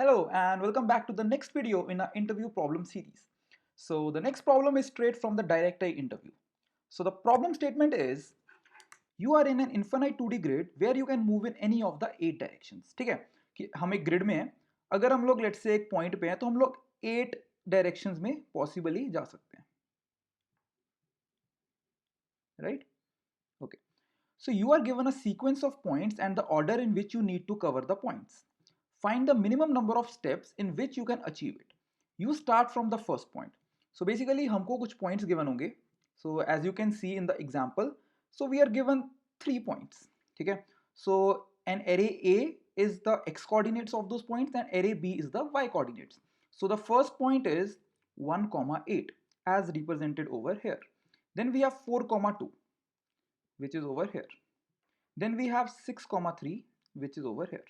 Hello and welcome back to the next video in our interview problem series. So the next problem is straight from the direct eye interview. So the problem statement is you are in an infinite 2D grid where you can move in any of the 8 directions. ठीक है कि हम एक grid में हैं, अगर हम लोग लेट्स से एक पॉइंट पे हैं तो हम लोग 8 डायरेक्शंस में पॉसिबली जा सकते हैं, right? Okay. So you are given a sequence of points and the order in which you need to cover the points. Find the minimum number of steps in which you can achieve it. You start from the first point. So basically हमको कुछ points given होंगे. So as you can see in the example, so we are given 3 points. ठीक है? So an array A is the x coordinates of those points and array B is the y coordinates. So the first point is 1, 8 as represented over here. Then we have 4, 2 which is over here. Then we have 6, 3 which is over here.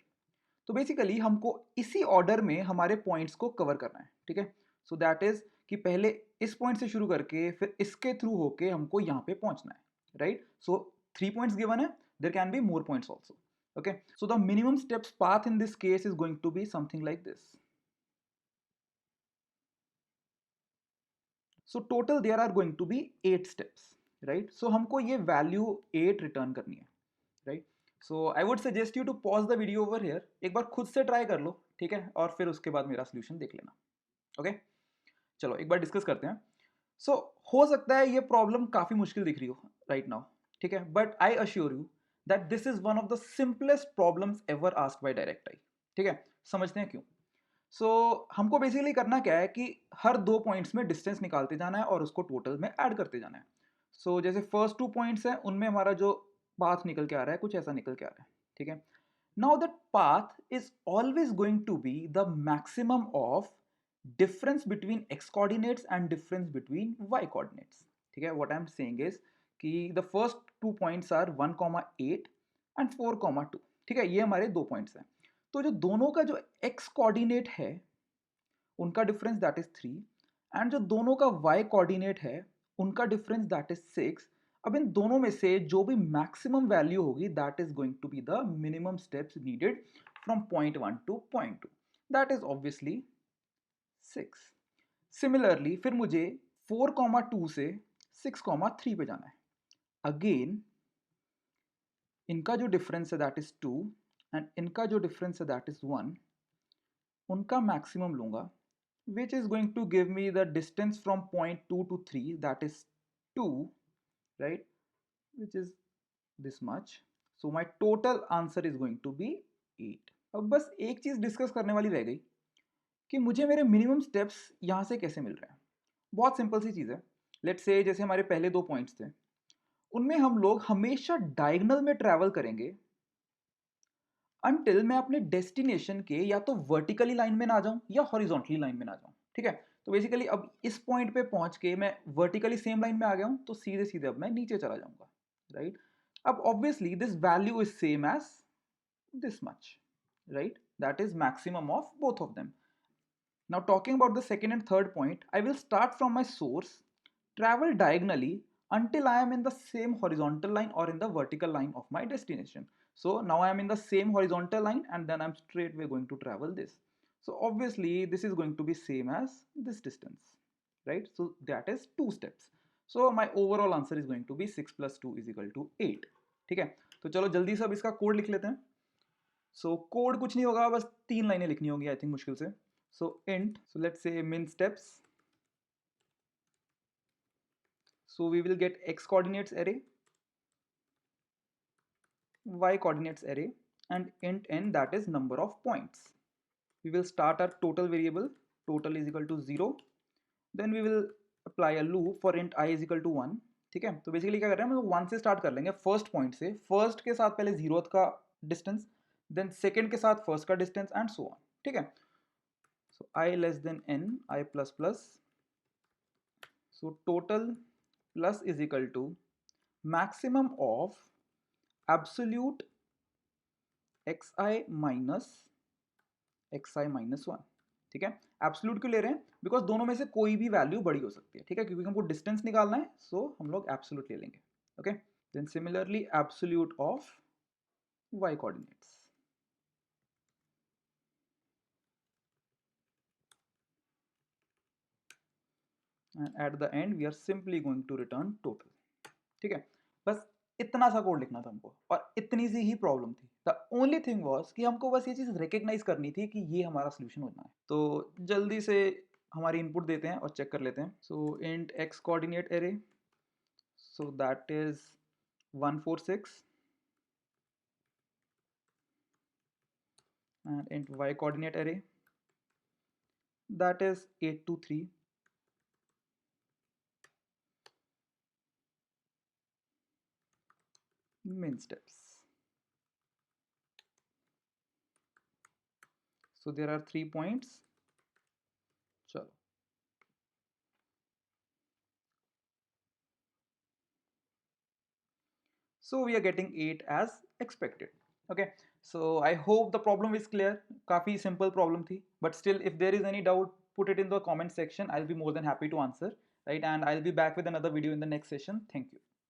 तो basically हमको इसी order में हमारे points को cover करना है, ठीक है? सो दैट इज कि पहले इस पॉइंट से शुरू करके फिर इसके थ्रू होके हमको यहाँ पे पहुंचना है, राइट? सो 3 पॉइंट्स गिवन है, there can be more points also. Okay, so the minimum steps path in this case is going to be something like this. So total there are going to be 8 steps, right? So हमको ये value 8 return करनी है, right? So I would suggest you to pause the video over here. एक बार खुद से try कर लो, ठीक है? और फिर उसके बाद मेरा सोल्यूशन देख लेना. ओके, चलो एक बार डिस्कस करते हैं. सो हो सकता है ये प्रॉब्लम काफी मुश्किल दिख रही हो राइट नाउ, ठीक है? But I assure you that this is one of the simplest problems ever asked by direct I. ठीक है, समझते हैं क्यों. सो हमको बेसिकली करना क्या है कि हर 2 पॉइंट्स में डिस्टेंस निकालते जाना है और उसको टोटल में ऐड करते जाना है. सो जैसे फर्स्ट 2 पॉइंट्स हैं उनमें हमारा जो पाथ निकल के आ रहा है कुछ ऐसा निकल के आ रहा है, ठीक है? Now that path is always going to be the maximum of difference between x coordinates and difference between y coordinates. ठीक है, what I'm saying is कि the first 2 points are 1, 8 and 4, 2. ठीक है, ये हमारे 2 पॉइंट्स हैं. तो जो दोनों का जो x कोऑर्डिनेट है उनका डिफरेंस दैट इज 3 एंड जो दोनों का y कोऑर्डिनेट है उनका डिफरेंस दैट इज 6. अब इन दोनों में से जो भी मैक्सिमम वैल्यू होगी that is going to be the minimum steps needed from point 1 to point 2. That is obviously 6. Similarly फिर मुझे 4, 2 से 6, 3 पे जाना है. अगेन इनका जो डिफरेंस है दैट इज 2 एंड इनका जो डिफरेंस है दैट इज 1. उनका मैक्सिमम लूंगा which is going to give me the distance from point 2 to 3 that is 2, right, which is this much. So my total answer is going to be 8. अब बस एक चीज discuss करने वाली रह गई कि मुझे मेरे मिनिमम स्टेप्स यहाँ से कैसे मिल रहे हैं. बहुत सिंपल सी चीज़ है. लेट्स से जैसे हमारे पहले 2 पॉइंट्स थे उनमें हम लोग हमेशा डायगोनल में ट्रैवल करेंगे अनटिल मैं अपने डेस्टिनेशन के या तो वर्टिकली लाइन में ना जाऊं या हॉरिजॉन्टली लाइन में ना जाऊं. ठीक है, तो बेसिकली अब इस पॉइंट पे पहुंच के मैं वर्टिकली सेम लाइन में आ गया हूं तो सीधे सीधे अब मैं नीचे चला जाऊंगा, राइट? अब obviously this value is same as this much, right? That is maximum of both of them. Now talking about the second and third point, I will start from my source, travel diagonally until I am in the same horizontal line or in the vertical line of my destination. So now I am in the same horizontal line and then I'm straightway going to travel this. So obviously this is going to be same as this distance, right? So that is 2 steps. So my overall answer is going to be 6 plus 2 is equal to 8. ठीक है, तो चलो जल्दी से अब इसका code लिख लेते हैं. सो कोड कुछ नहीं होगा, बस 3 लाइनें लिखनी होंगी आई थिंक मुश्किल से. So int, so let's say min steps. So we will get x coordinates array, y coordinates array, and int n that is number of points. We will start our total variable, total is equal to 0. Then we will apply a loop for int I is equal to 1. ठीक है, तो basically क्या कर रहे हैं हम लोग 1 से स्टार्ट कर लेंगे फर्स्ट पॉइंट से. फर्स्ट के साथ पहले 0th का डिस्टेंस, देन सेकेंड के साथ फर्स्ट का डिस्टेंस एंड सो ऑन. ठीक है, so I less than n, I plus plus. So total plus is equal to maximum of absolute xi minus 1. ठीक है, एब्सोल्यूट क्यों ले रहे हैं? बिकॉज दोनों में से कोई भी वैल्यू बड़ी हो सकती है. ठीक है, क्योंकि हमको डिस्टेंस निकालना है सो हम लोग एब्सोल्यूट ले लेंगे. Okay, then similarly absolute of y coordinates. and at the end we are simply going to return total. ठीक है, बस इतना सा कोड लिखना था हमको और इतनी सी ही प्रॉब्लम थी. द ओनली थिंग वाज कि हमको बस ये चीज़ रिकग्नाइज करनी थी कि ये हमारा सोल्यूशन होना है. तो जल्दी से हमारी इनपुट देते हैं और चेक कर लेते हैं. So int x coordinate array, so that is 146 and int y coordinate array, that is 823. Min steps. So there are 3 points. Chalo. So we are getting 8 as expected. Okay, so I hope the problem is clear. Kafi simple problem thi, but still if there is any doubt, put it in the comment section. I'll be more than happy to answer, right? And I'll be back with another video in the next session. Thank you.